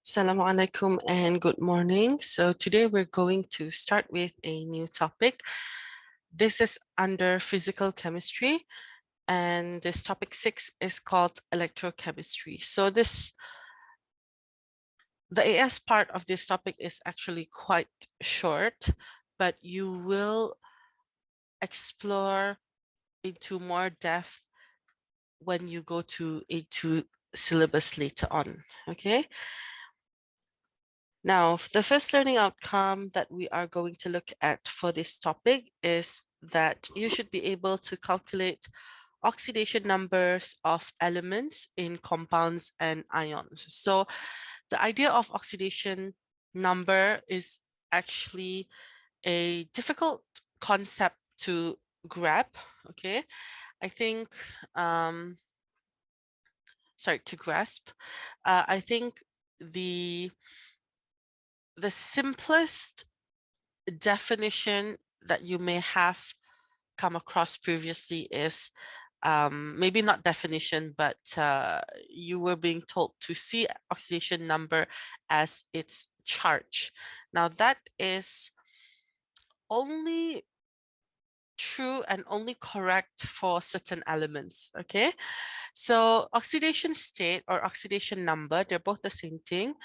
Assalamu alaikum and good morning. So today we're going to start with a new topic. This is under physical chemistry, and this topic 6 is called electrochemistry. So the AS part of this topic is actually quite short, but you will explore into more depth when you go to A2 syllabus later on, okay? Now, the first learning outcome that we are going to look at for this topic is that you should be able to calculate oxidation numbers of elements in compounds and ions. So the idea of oxidation number is actually a difficult concept to grab, okay? I think, to grasp. I think the simplest definition that you may have come across previously is maybe not definition, but you were being told to see oxidation number as its charge. Now that is only true and only correct for certain elements, okay? So oxidation state or oxidation number, they're both the same thing.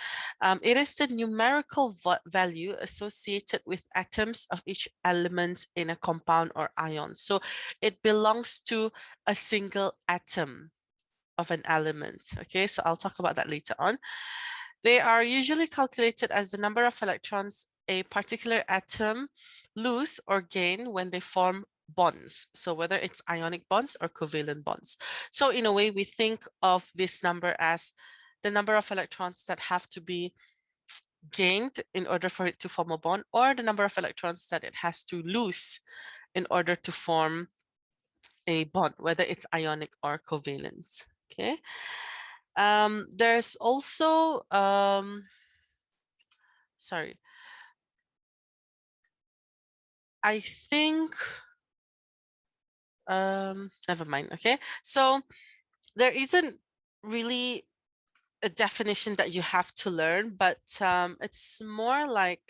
It is the numerical value associated with atoms of each element in a compound or ion. So it belongs to a single atom of an element, okay? So I'll talk about that later on. They are usually calculated as the number of electrons a particular atom lose or gain when they form bonds. So whether it's ionic bonds or covalent bonds. So in a way, we think of this number as the number of electrons that have to be gained in order for it to form a bond, or the number of electrons that it has to lose in order to form a bond, whether it's ionic or covalent. Okay. There's also sorry. I think never mind. Okay, so there isn't really a definition that you have to learn, but it's more like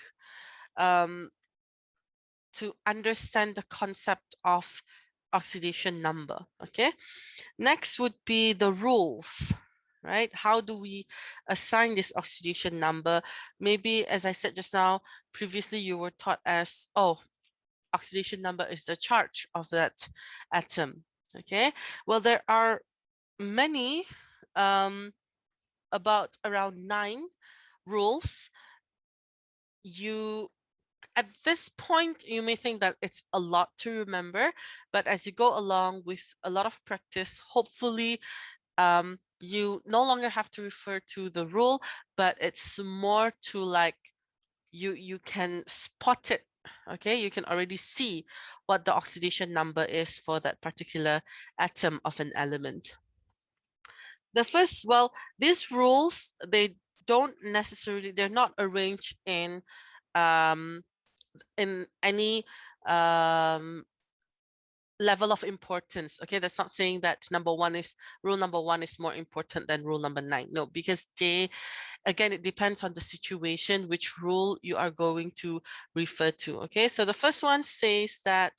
to understand the concept of oxidation number. Okay, next would be the rules, right? How do we assign this oxidation number? Maybe, as I said just now, previously you were taught as, oh, oxidation number is the charge of that atom. Okay, well, there are many, about around 9 rules. At this point, you may think that it's a lot to remember, but as you go along with a lot of practice, hopefully you no longer have to refer to the rule, but it's more to like you can spot it. Okay, you can already see what the oxidation number is for that particular atom of an element. The first, well, these rules, they don't necessarily, they're not arranged in any level of importance. Okay, that's not saying that rule number one is more important than rule number 9. No, because again, it depends on the situation, which rule you are going to refer to. Okay, so the first one says that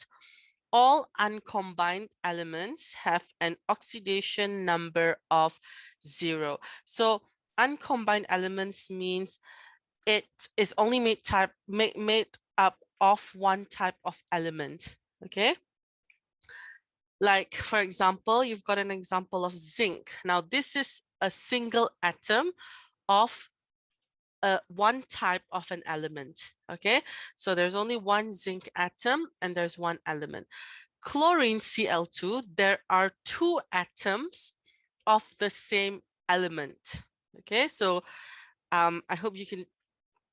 all uncombined elements have an oxidation number of 0. So uncombined elements means it is only made up of one type of element. Okay, like, for example, you've got an example of zinc. Now, this is a single atom of one type of an element. Okay, so there's only one zinc atom and there's one element. Chlorine, Cl2, there are 2 atoms of the same element. Okay, so I hope you can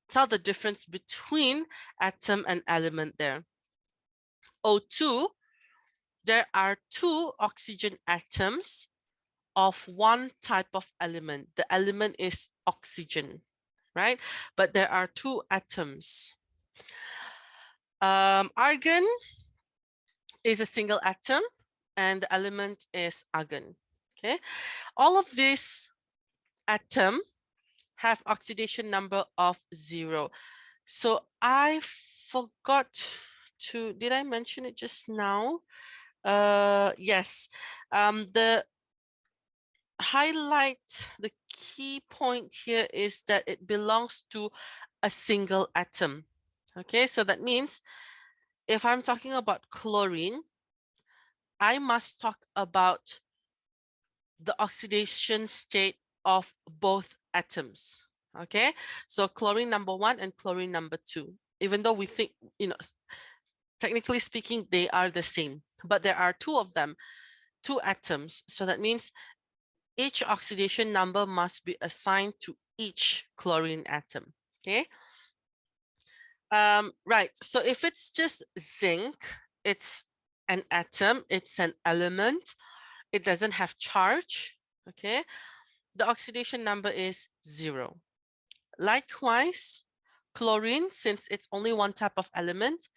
tell the difference between atom and element there. O2, there are 2 oxygen atoms of one type of element. The element is oxygen, right? But there are 2 atoms. Argon is a single atom and the element is argon. Okay, all of these atoms have oxidation number of 0. So I forgot to, did I mention it just now? Yes. The highlight, the key point here is that it belongs to a single atom. Okay, so that means if I'm talking about chlorine, I must talk about the oxidation state of both atoms. Okay, so chlorine number 1 and chlorine number 2, even though we think, technically speaking, they are the same, but there are two of them, two atoms. So that means each oxidation number must be assigned to each chlorine atom. Okay. Right. So if it's just zinc, it's an atom, it's an element, it doesn't have charge. Okay. The oxidation number is 0. Likewise, chlorine, since it's only one type of element,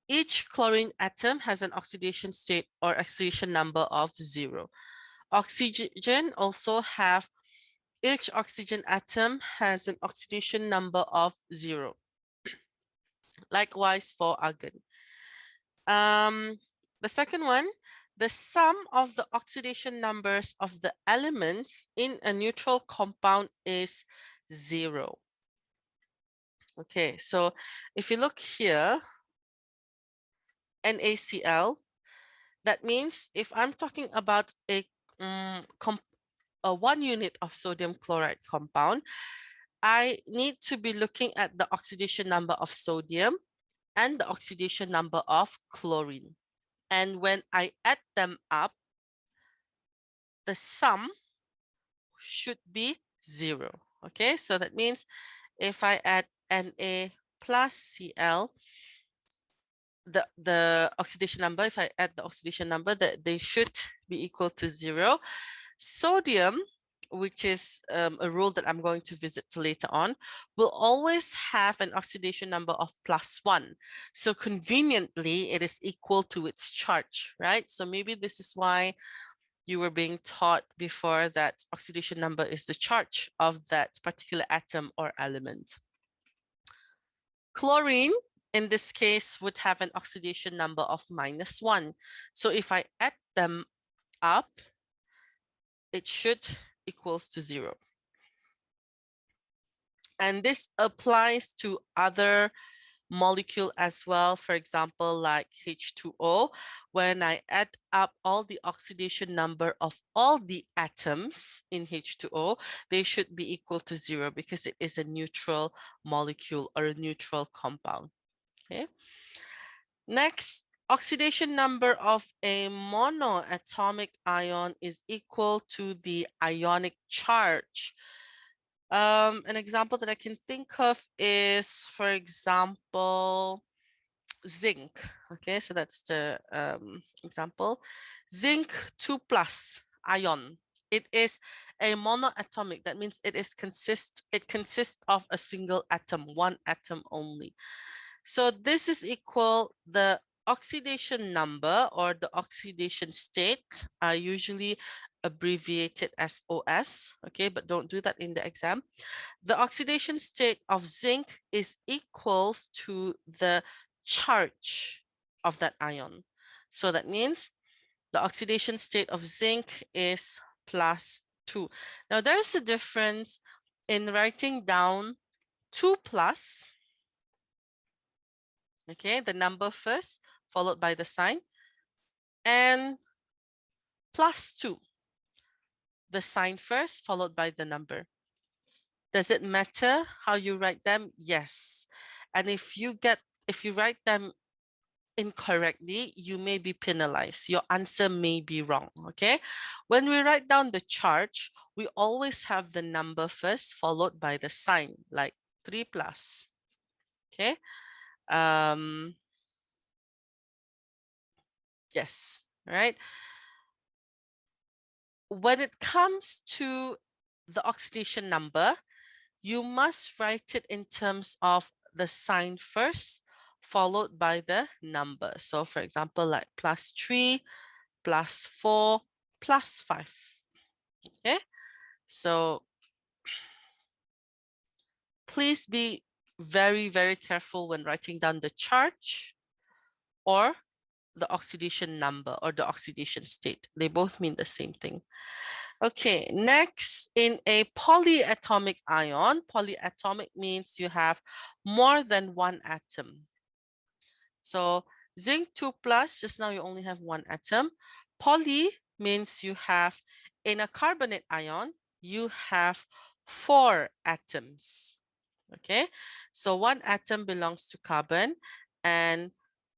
each chlorine atom has an oxidation state or oxidation number of 0. Oxygen also have, each oxygen atom has an oxidation number of 0. Likewise for argon. The second one, the sum of the oxidation numbers of the elements in a neutral compound is 0. Okay, so if you look here, NaCl, that means if I'm talking about a 1 unit of sodium chloride compound, I need to be looking at the oxidation number of sodium and the oxidation number of chlorine. And when I add them up, the sum should be 0. Okay, so that means if I add Na plus Cl, the oxidation number, if I add the oxidation number, that they should be equal to 0. Sodium, which is a rule that I'm going to visit later on, will always have an oxidation number of +1. So conveniently, it is equal to its charge, right? So maybe this is why you were being taught before that oxidation number is the charge of that particular atom or element. Chlorine, in this case, would have an oxidation number of -1. So if I add them up, it should equals to 0. And this applies to other molecule as well. For example, like H2O, when I add up all the oxidation number of all the atoms in H2O, they should be equal to 0 because it is a neutral molecule or a neutral compound. Okay. Next, oxidation number of a monoatomic ion is equal to the ionic charge. An example that I can think of is, for example, zinc. Okay, so that's the example. Zinc 2+ ion. It is a monoatomic. That means it consists of a single atom, one atom only. So this is equal, the oxidation number or the oxidation state are usually abbreviated as OS, okay, but don't do that in the exam. The oxidation state of zinc is equals to the charge of that ion. So that means the oxidation state of zinc is +2. Now there's a difference in writing down 2+, okay, the number first, followed by the sign, and +2, the sign first, followed by the number. Does it matter how you write them? Yes. And if you write them incorrectly, you may be penalized. Your answer may be wrong, okay? When we write down the charge, we always have the number first, followed by the sign, like 3+, okay? Yes, right? When it comes to the oxidation number, you must write it in terms of the sign first, followed by the number. So for example, like +3, +4, +5. Okay, so please be very, very careful when writing down the charge or the oxidation number or the oxidation state. They both mean the same thing. Okay, next, in a polyatomic ion, polyatomic means you have more than one atom. So zinc 2 plus, just now you only have one atom. Poly means you have, in a carbonate ion, you have 4 atoms. Okay, so 1 atom belongs to carbon and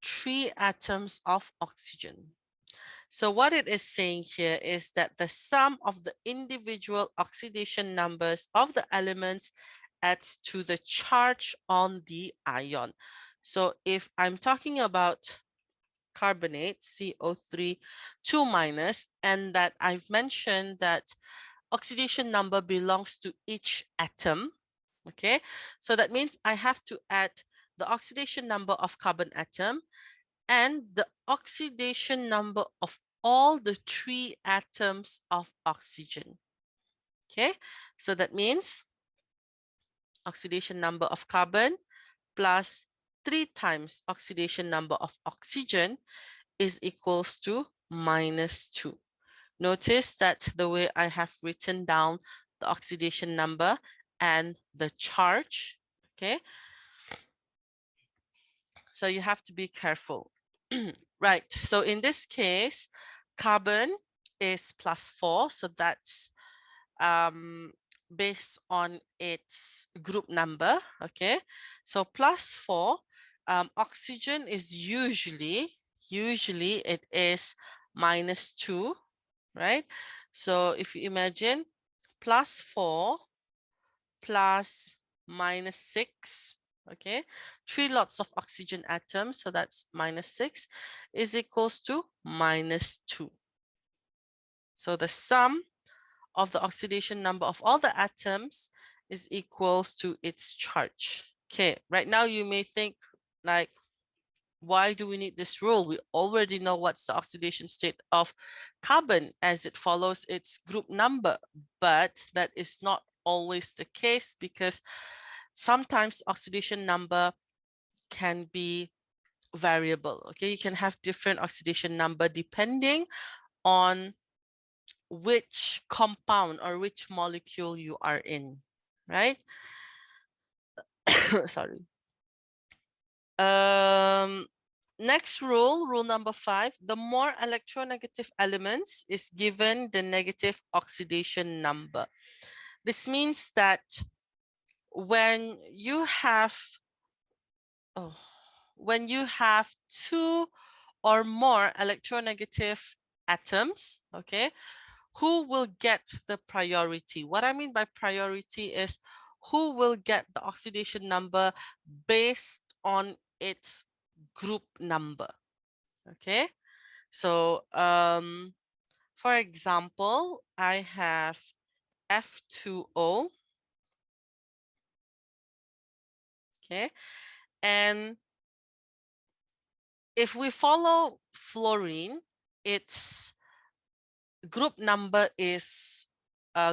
3 atoms of oxygen. So what it is saying here is that the sum of the individual oxidation numbers of the elements adds to the charge on the ion. So if I'm talking about carbonate, CO3, 2 minus, and that I've mentioned that oxidation number belongs to each atom, okay? So that means I have to add the oxidation number of carbon atom and the oxidation number of all the 3 atoms of oxygen. Okay, so that means oxidation number of carbon plus 3 times oxidation number of oxygen is equals to -2. Notice that the way I have written down the oxidation number and the charge, okay? So you have to be careful. Right, so in this case, carbon is +4, so that's based on its group number, okay? So +4, oxygen is usually it is -2, right? So if you imagine +4 plus -6, okay, 3 lots of oxygen atoms, so that's -6 is equals to -2. So the sum of the oxidation number of all the atoms is equals to its charge. Okay, right now you may think like, why do we need this rule? We already know what's the oxidation state of carbon as it follows its group number, but that is not always the case because sometimes oxidation number can be variable. Okay, you can have different oxidation number depending on which compound or which molecule you are in, right? Sorry. Next rule, rule number 5, the more electronegative elements is given the negative oxidation number. This means that when you have two or more electronegative atoms, okay, who will get the priority? What I mean by priority is who will get the oxidation number based on its group number, okay? So for example, I have F2O, okay? And if we follow fluorine, its group number is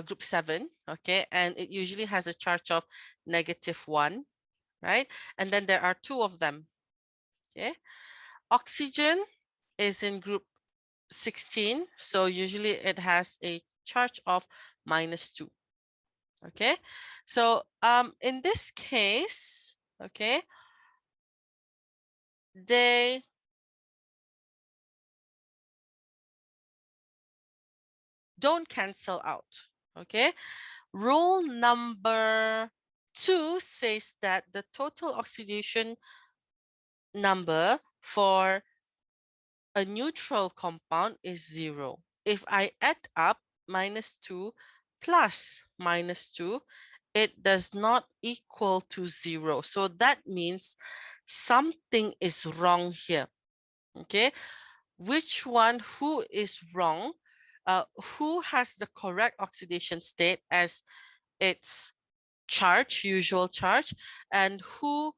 group 7, okay? And it usually has a charge of -1, right? And then there are 2 of them, okay? Oxygen is in group 16, so usually it has a charge of -2, okay? So in this case, okay, they don't cancel out, okay? Rule number 2 says that the total oxidation number for a neutral compound is 0. If I add up -2 plus -2, it does not equal to 0. So that means something is wrong here, okay? Which one, who is wrong? Who has the correct oxidation state as its charge, usual charge, and who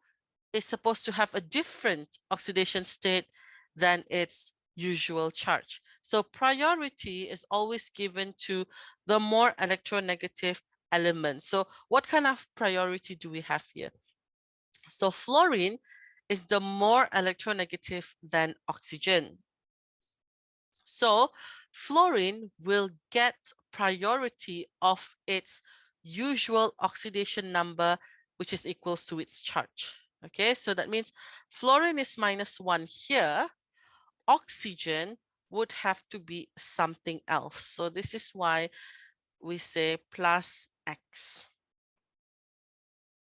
is supposed to have a different oxidation state than its usual charge. So priority is always given to the more electronegative element. So what kind of priority do we have here? So fluorine is the more electronegative than oxygen. So fluorine will get priority of its usual oxidation number, which is equals to its charge. Okay, so that means fluorine is -1 here. Oxygen would have to be something else. So this is why we say plus X.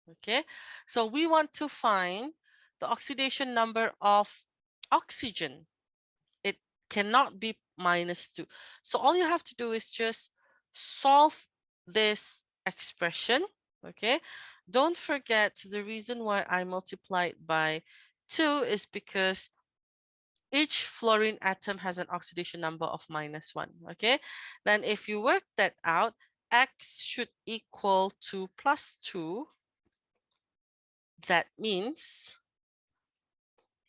Okay, so we want to find the oxidation number of oxygen. It cannot be -2. So all you have to do is just solve this expression. Okay, don't forget the reason why I multiplied by 2 is because each fluorine atom has an oxidation number of -1. Okay, then if you work that out, X should equal to +2. That means,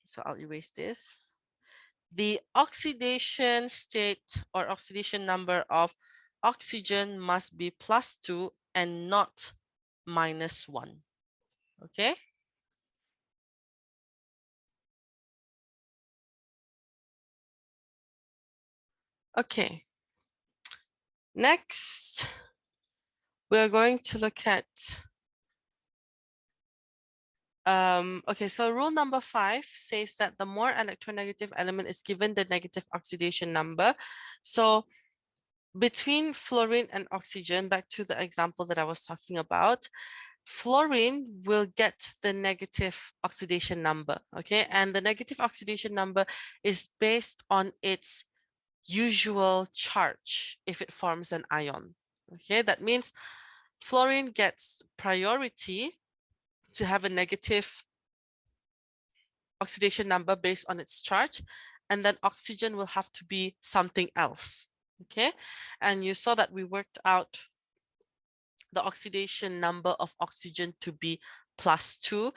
so I'll erase this. The oxidation state or oxidation number of oxygen must be +2 and not -1. Okay. Okay. Next, we're going to look at okay, so rule number 5 says that the more electronegative element is given the negative oxidation number. So between fluorine and oxygen, back to the example that I was talking about, fluorine will get the negative oxidation number, okay? And the negative oxidation number is based on its usual charge if it forms an ion, okay? That means fluorine gets priority to have a negative oxidation number based on its charge, and then oxygen will have to be something else, okay? And you saw that we worked out the oxidation number of oxygen to be +2,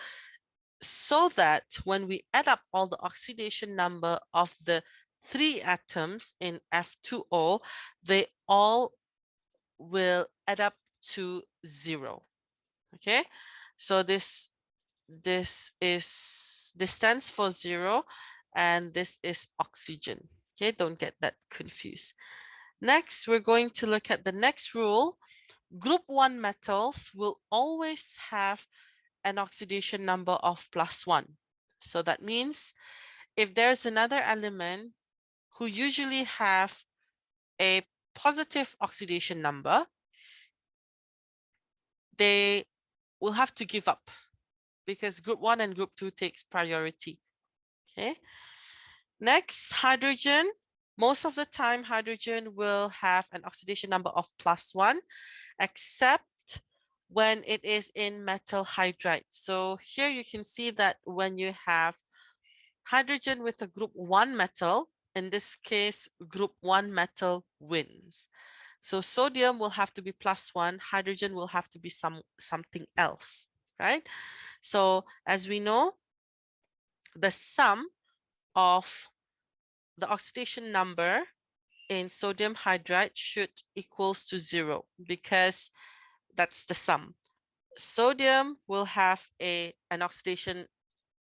so that when we add up all the oxidation number of the 3 atoms in F2O, they all will add up to 0. Okay, so this stands for 0, and this is oxygen. Okay, don't get that confused. Next, we're going to look at the next rule. Group 1 metals will always have an oxidation number of +1. So that means if there's another element who usually have a positive oxidation number, they will have to give up because group 1 and group 2 takes priority. Okay. Next, hydrogen. Most of the time, hydrogen will have an oxidation number of +1, except when it is in metal hydride. So here you can see that when you have hydrogen with a group 1 metal, in this case, group 1 metal wins. So sodium will have to be +1, hydrogen will have to be something else, right? So as we know, the sum of the oxidation number in sodium hydride should equals to 0 because that's the sum. Sodium will have an oxidation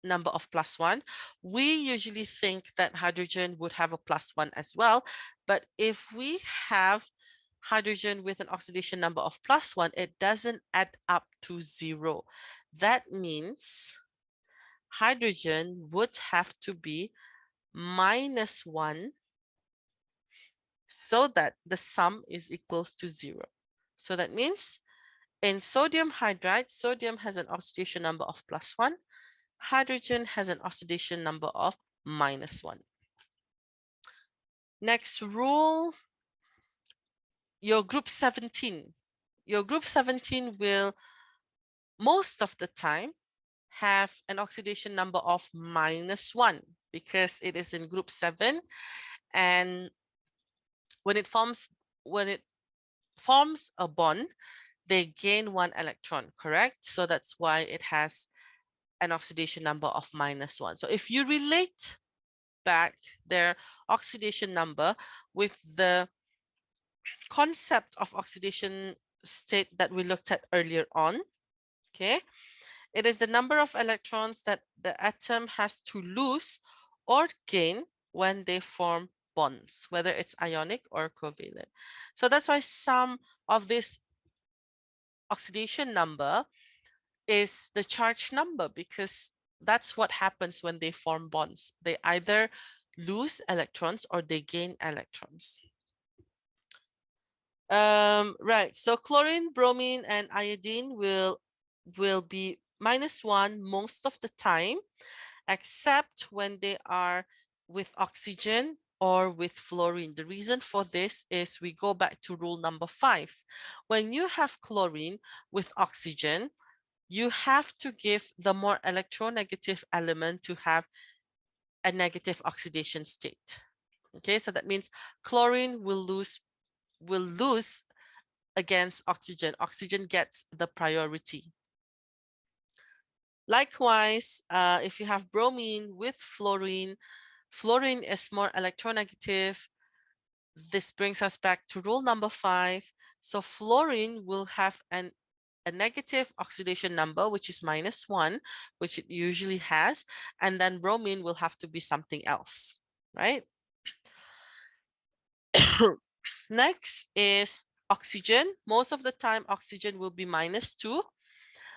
number of +1. We usually think that hydrogen would have a +1 as well, but if we have hydrogen with an oxidation number of +1, it doesn't add up to 0. That means hydrogen would have to be -1 so that the sum is equals to 0. So that means in sodium hydride, sodium has an oxidation number of +1. Hydrogen has an oxidation number of -1. Next rule, your group 17. Your group 17 will most of the time have an oxidation number of -1 because it is in group 7, and when it forms a bond, they gain 1 electron, correct? So that's why it has an oxidation number of -1. So if you relate back their oxidation number with the concept of oxidation state that we looked at earlier on. Okay, it is the number of electrons that the atom has to lose or gain when they form bonds, whether it's ionic or covalent. So that's why some of this oxidation number is the charge number, because that's what happens when they form bonds. They either lose electrons or they gain electrons. Right, so chlorine, bromine, and iodine will be -1 most of the time, except when they are with oxygen or with fluorine. The reason for this is we go back to rule number 5. When you have chlorine with oxygen, you have to give the more electronegative element to have a negative oxidation state. Okay, so that means chlorine will lose against oxygen. Oxygen gets the priority. Likewise, if you have bromine with fluorine, fluorine is more electronegative. This brings us back to rule number 5. So fluorine will have a negative oxidation number, which is -1, which it usually has, and then bromine will have to be something else, right? Next is oxygen. Most of the time, oxygen will be -2.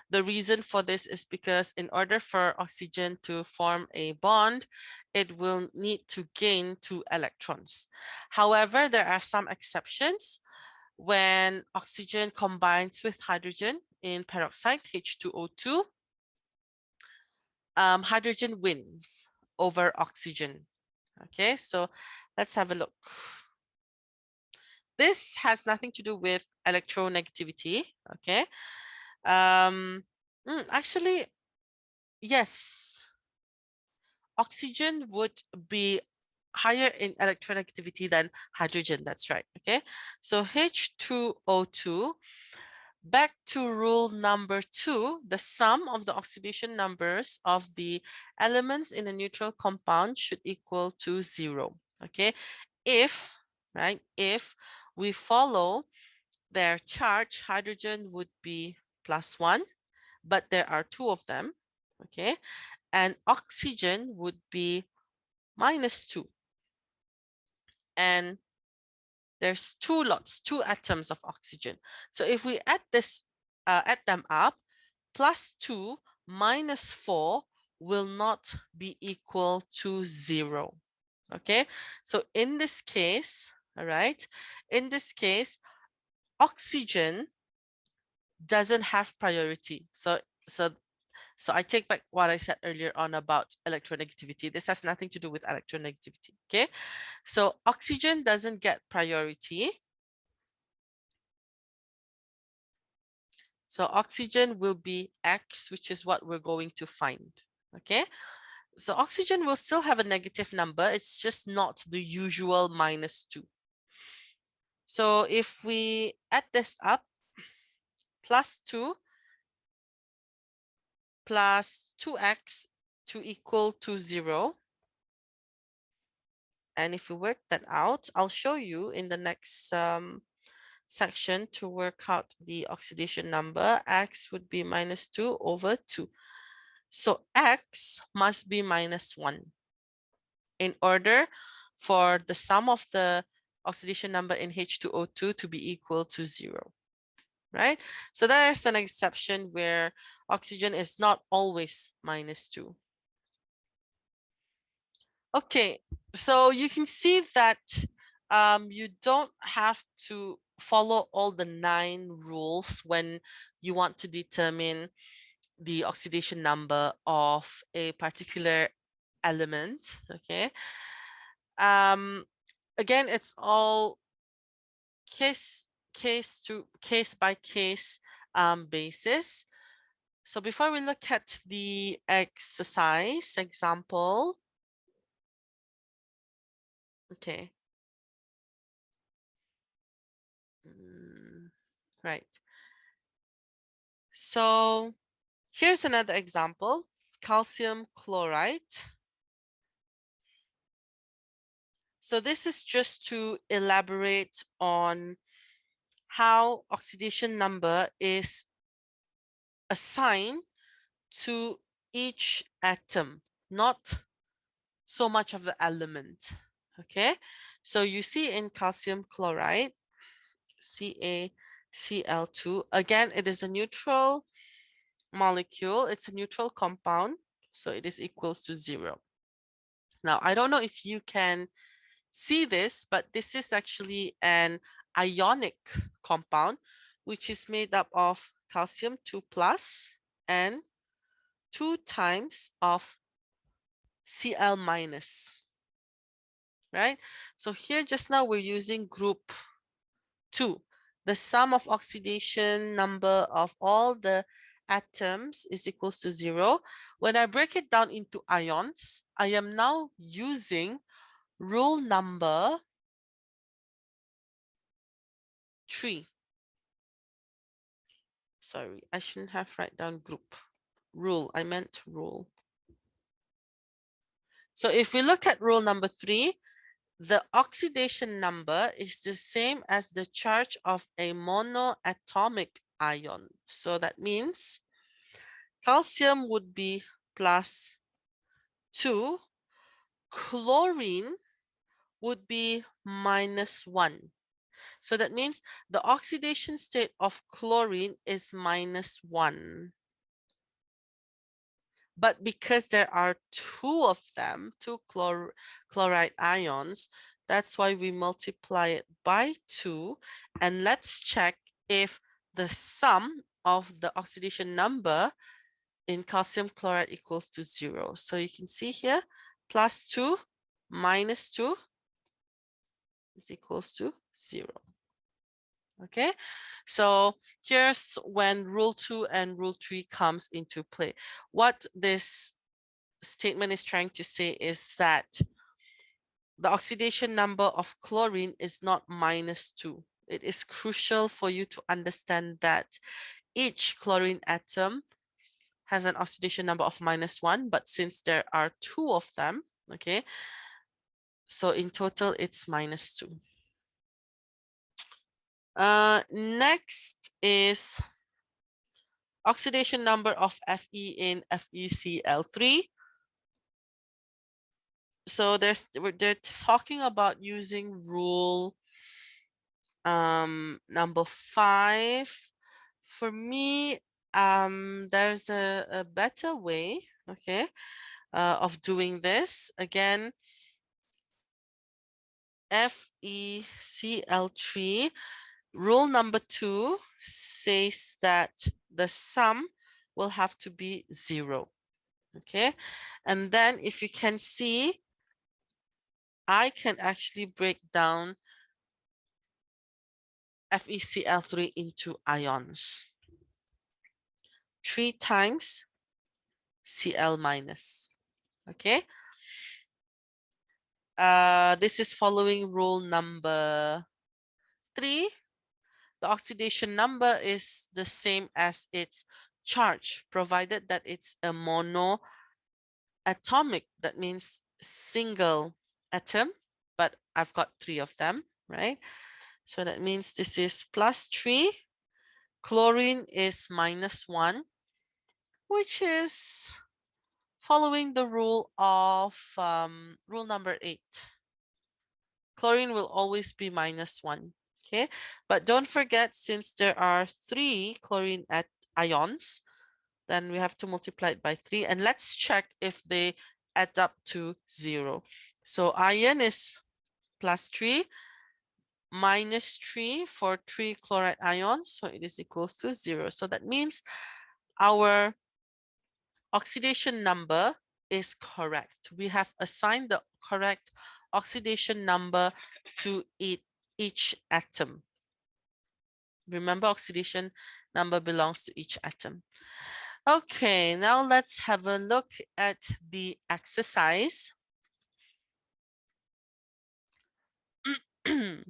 The reason for this is because in order for oxygen to form a bond, it will need to gain 2 electrons. However, there are some exceptions. When oxygen combines with hydrogen in peroxide, H2O2, hydrogen wins over oxygen. Okay, so let's have a look. This has nothing to do with electronegativity. Okay, actually, yes, oxygen would be higher in electronegativity than hydrogen. That's right. Okay, so H2O2. Back to rule number 2, the sum of the oxidation numbers of the elements in a neutral compound should equal to 0. Okay, if we follow their charge, hydrogen would be +1, but there are 2 of them. Okay, and oxygen would be -2, and there's 2 atoms of oxygen. So if we add them up, +2 -4 will not be equal to 0. Okay, so in this case, all right, in this case, oxygen doesn't have priority. So I take back what I said earlier on about electronegativity. This has nothing to do with electronegativity. Okay, so oxygen doesn't get priority. So oxygen will be X, which is what we're going to find. Okay, so oxygen will still have a negative number. It's just not the usual -2. So if we add this up, +2 plus 2x to equal to 0. And if we work that out, I'll show you in the next section to work out the oxidation number. X would be -2 over 2. So X must be -1 in order for the sum of the oxidation number in H2O2 to be equal to 0, right? So there's an exception where oxygen is not always -2. Okay, so you can see that you don't have to follow all the 9 rules when you want to determine the oxidation number of a particular element. Okay, again, it's all case by case basis. So before we look at the exercise example, okay, right. So here's another example, calcium chloride. So this is just to elaborate on how oxidation number is assigned to each atom, not so much of the element. Okay, so you see in calcium chloride, CaCl2, again, it is a neutral molecule, it's a neutral compound, so it is equals to 0. Now, I don't know if you can see this, but this is actually an ionic compound, which is made up of calcium 2 plus and 2 times of Cl minus, right? So here just now we're using group 2. The sum of oxidation number of all the atoms is equals to 0. When I break it down into ions, I am now using rule number 3. Sorry, I shouldn't have write down group. Rule, I meant rule. So if we look at rule number 3, the oxidation number is the same as the charge of a monoatomic ion. So that means calcium would be plus 2, chlorine would be minus 1. So that means the oxidation state of chlorine is minus 1. But because there are 2 of them, 2 chloride ions, that's why we multiply it by 2. And let's check if the sum of the oxidation number in calcium chloride equals to 0. So you can see here, plus 2 minus 2 is equals to 0. Okay, so here's when rule 2 and rule 3 comes into play. What this statement is trying to say is that the oxidation number of chlorine is not minus 2. It is crucial for you to understand that each chlorine atom has an oxidation number of minus 1, but since there are 2 of them, okay, so in total it's minus 2. Next is oxidation number of Fe in FeCl3. So they're talking about using rule number 5. For me, there's a better way, okay, of doing this. Again, FeCl3, rule number 2 says that the sum will have to be 0. Okay, and then if you can see, I can actually break down FeCl3 into ions. 3 times Cl minus. Okay. This is following rule number 3. The oxidation number is the same as its charge, provided that it's a monoatomic. That means single atom, but I've got 3 of them, right? So that means this is plus 3. Chlorine is minus 1, which is following the rule of rule number 8. Chlorine will always be minus 1. Okay, but don't forget, since there are 3 chlorine ions, then we have to multiply it by 3, and let's check if they add up to 0. So iron is plus 3 minus 3 for 3 chloride ions, so it is equals to 0. So that means our oxidation number is correct. We have assigned the correct oxidation number to each atom. Remember, oxidation number belongs to each atom. Okay, now let's have a look at the exercise. The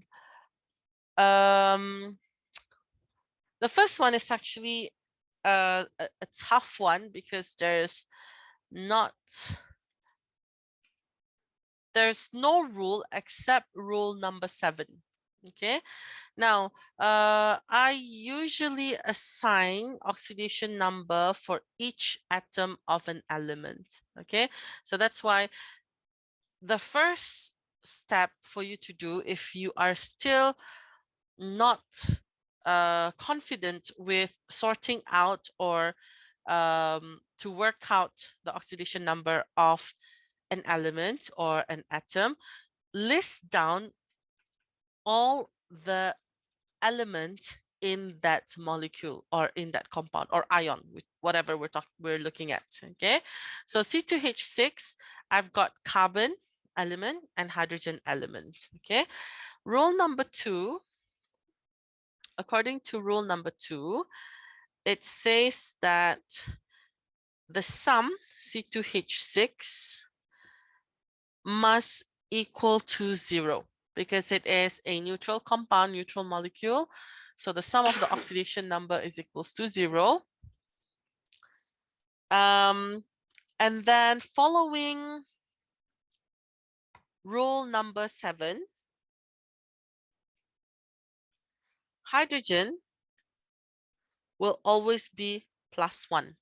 first one is actually a tough one because there's no rule except rule number 7. Okay. Now, I usually assign oxidation number for each atom of an element. Okay, so that's why the first step for you to do, if you are still not confident with sorting out or to work out the oxidation number of an element or an atom, list down all the element in that molecule or in that compound or ion, whatever we're looking at. Okay, so C2H6, I've got carbon element and hydrogen element. Okay, rule number 2, according to rule number 2, it says that the sum C2H6 must equal to 0 because it is a neutral compound, neutral molecule. So the sum of the oxidation number is equals to 0. And then following rule number 7, hydrogen will always be +1.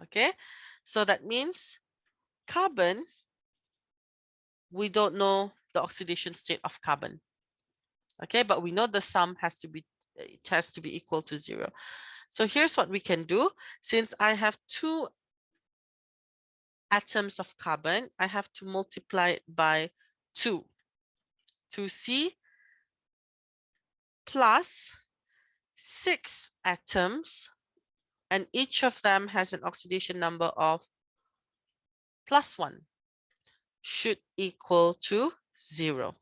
Okay, so that means carbon, we don't know the oxidation state of carbon. Okay, but we know the sum has to be, it has to be equal to 0. So here's what we can do. Since I have 2 atoms of carbon, I have to multiply it by 2. 2C plus 6 atoms, and each of them has an oxidation number of +1, should equal to 0.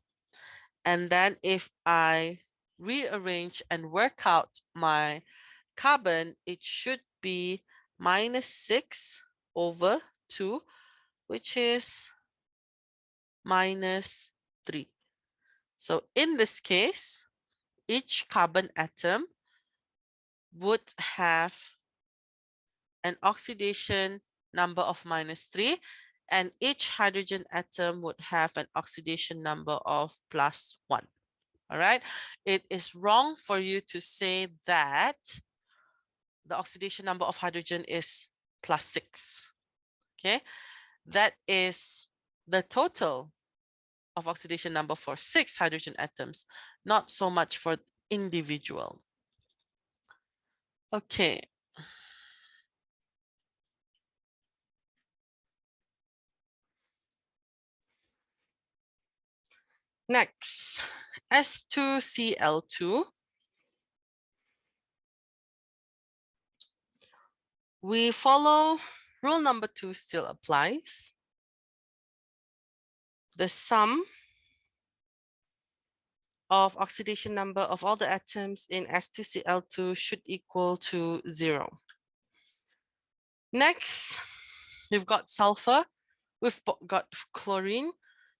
And then if I rearrange and work out my carbon, it should be -6 over 2, which is -3. So in this case, each carbon atom would have an oxidation number of -3, and each hydrogen atom would have an oxidation number of +1. All right. It is wrong for you to say that the oxidation number of hydrogen is +6. Okay. That is the total of oxidation number for 6 hydrogen atoms, not so much for individual. Okay. Next, S2Cl2. We follow rule number 2 still applies. The sum of oxidation number of all the atoms in S2Cl2 should equal to 0. Next, we've got sulfur, we've got chlorine.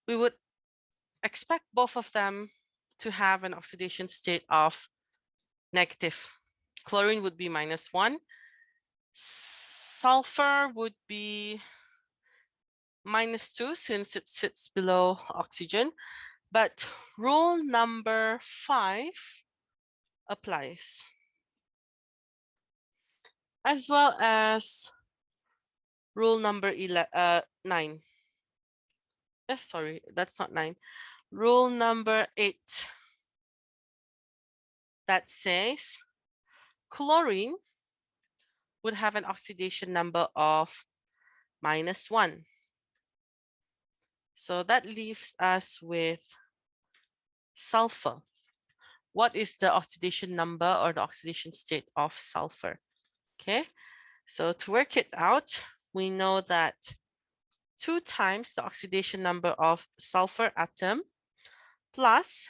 We would expect both of them to have an oxidation state of negative. Chlorine would be -1. Sulfur would be -2 since it sits below oxygen. But rule number 5 applies, as well as rule number 9. Sorry, that's not 9. Rule number 8 that says chlorine would have an oxidation number of -1. So that leaves us with sulfur. What is the oxidation number or the oxidation state of sulfur? Okay, so to work it out, we know that 2 times the oxidation number of sulfur atom plus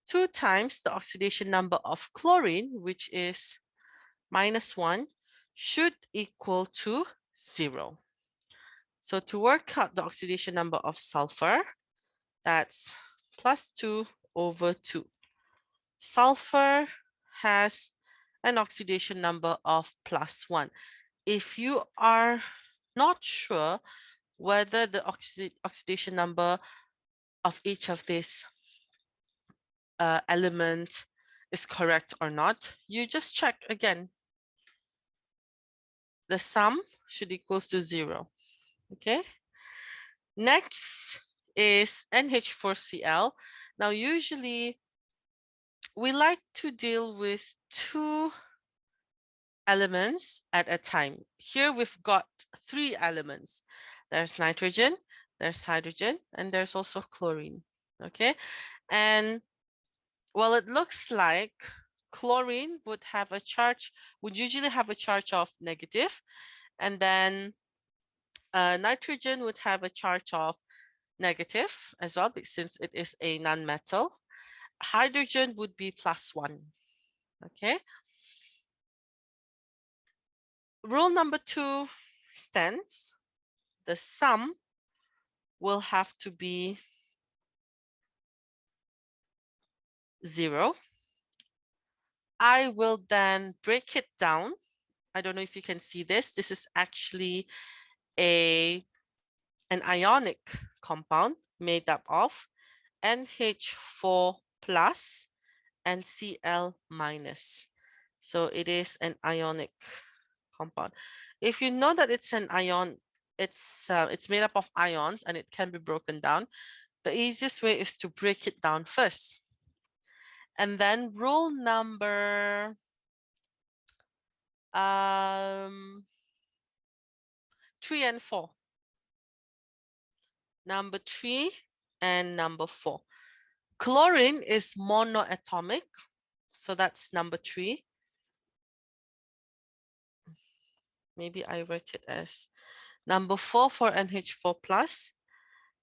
2 times the oxidation number of chlorine, which is -1, should equal to 0. So to work out the oxidation number of sulfur, that's +2 over 2. Sulfur has an oxidation number of +1. If you are not sure whether the oxidation number of each of these element is correct or not, you just check again. The sum should equals to 0. Okay. Next is NH4Cl. Now, usually we like to deal with 2 elements at a time. Here we've got 3 elements. There's nitrogen, there's hydrogen, and there's also chlorine. Okay. And well, it looks like chlorine would usually have a charge of negative, and then nitrogen would have a charge of negative as well, since it is a nonmetal. Hydrogen would be +1. Okay. Rule number 2 stands. The sum will have to be 0. I will then break it down. I don't know if you can see this. This is actually an ionic compound made up of NH4 plus and Cl minus. So it is an ionic compound. If you know that it's an ion, it's made up of ions and it can be broken down, the easiest way is to break it down first. And then rule number 3 and 4. Number 3 and number 4. Chlorine is monoatomic, so that's number 3. Maybe I write it as number 4 for NH4 plus,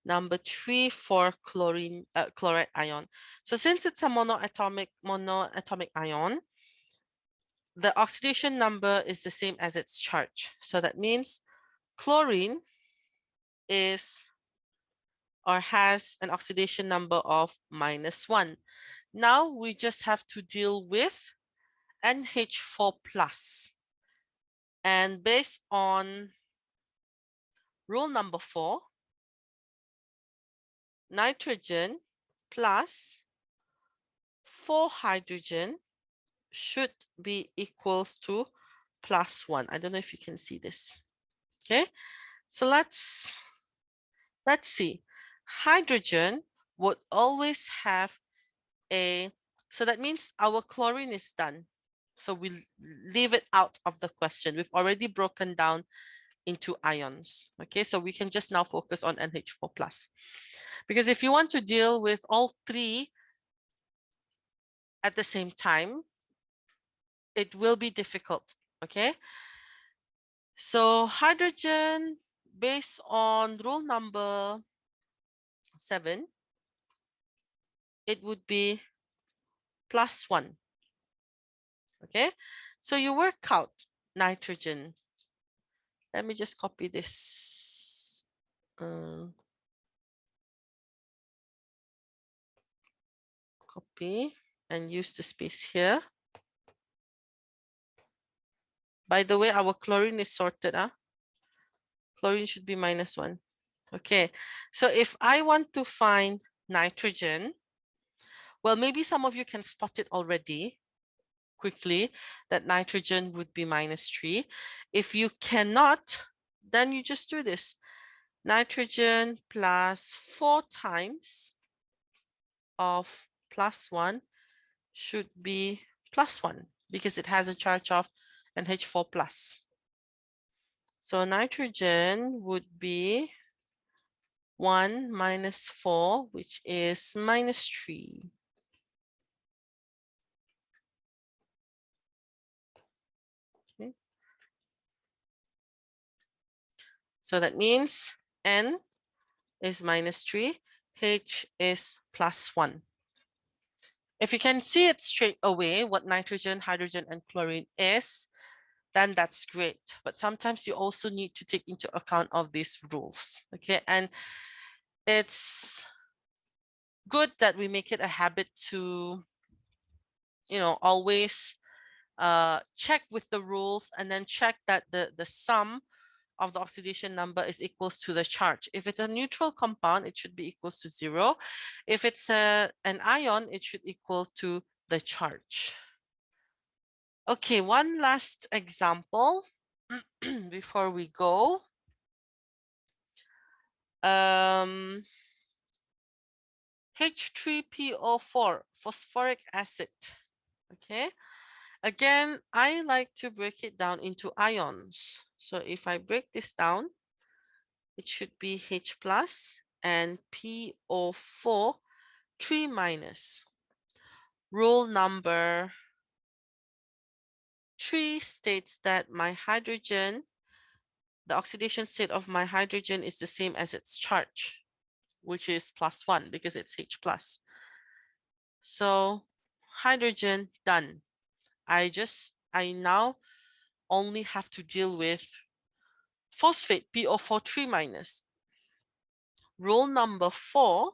number 3 for chloride ion. So since it's a monoatomic ion, the oxidation number is the same as its charge. So that means chlorine is or has an oxidation number of -1. Now we just have to deal with NH4 plus. And based on rule number 4, nitrogen plus 4 hydrogen should be equals to +1. I don't know if you can see this. Okay, so let's see. Hydrogen would always have so that means our chlorine is done. So we leave it out of the question. We've already broken down into ions. Okay, so we can just now focus on NH4 plus. Because if you want to deal with all 3 at the same time, it will be difficult. Okay, so hydrogen, based on rule number 7, it would be +1. Okay, so you work out nitrogen. Let me just copy this. Copy and use the space here. By the way, our chlorine is sorted. Chlorine should be -1. Okay, so if I want to find nitrogen, well, maybe some of you can spot it already quickly, that nitrogen would be -3. If you cannot, then you just do this. Nitrogen plus 4 times of +1 should be +1 because it has a charge of NH4 plus. So nitrogen would be 1 minus 4, which is -3. Okay. So that means N is -3, H is +1. If you can see it straight away, what nitrogen, hydrogen, and chlorine is, then that's great. But sometimes you also need to take into account of these rules. Okay, and it's good that we make it a habit to, always check with the rules and then check that the sum of the oxidation number is equals to the charge. If it's a neutral compound, it should be equals to 0. If it's an ion, it should equal to the charge. Okay, one last example before we go. H3PO4, phosphoric acid. Okay, again, I like to break it down into ions. So if I break this down, it should be H plus and PO4 3 minus. Rule number 3 states that my hydrogen, the oxidation state of my hydrogen is the same as its charge, which is +1 because it's H plus. So hydrogen done. I now only have to deal with phosphate PO4 3 minus. Rule number 4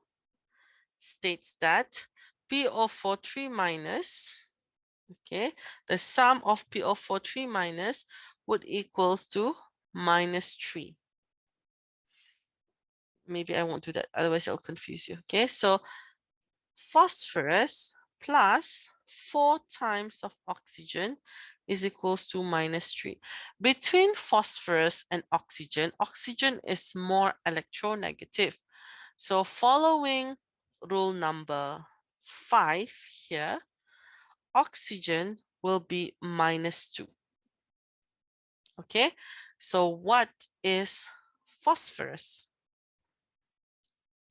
states that PO4 3 minus, okay, the sum of PO4 3 minus would equals to -3. Maybe I won't do that, otherwise I'll confuse you. Okay, so phosphorus plus 4 times of oxygen is equals to -3. Between phosphorus and oxygen, oxygen is more electronegative. So following rule number 5 here, oxygen will be -2. Okay, so what is phosphorus?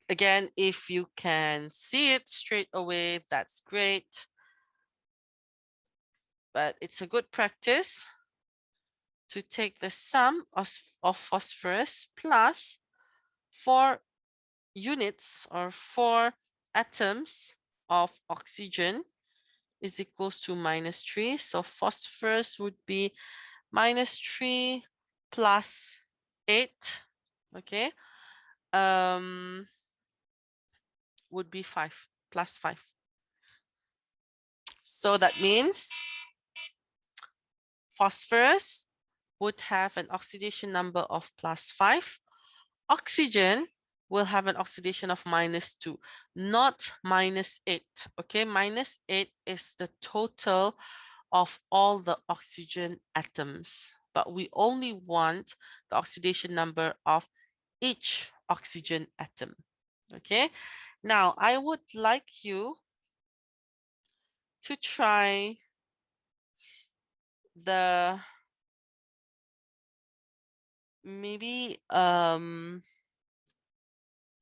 Again, if you can see it straight away, that's great. But it's a good practice to take the sum of phosphorus plus 4 units or 4 atoms of oxygen is equals to -3. So phosphorus would be -3 plus 8, okay, would be 5 plus 5. So that means phosphorus would have an oxidation number of +5. Oxygen will have an oxidation of -2, not -8. Okay, -8 is the total of all the oxygen atoms, but we only want the oxidation number of each oxygen atom. Okay, now I would like you to try the maybe a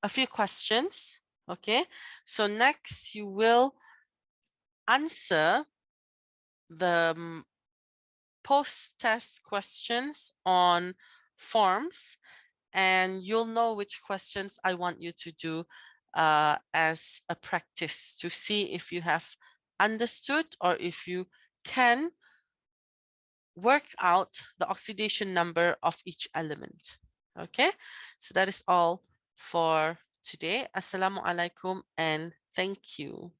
few questions. Okay, so next you will answer the post-test questions on forms, and you'll know which questions I want you to do as a practice to see if you have understood or if you can work out the oxidation number of each element. Okay, so that is all for today. Assalamu alaikum and thank you.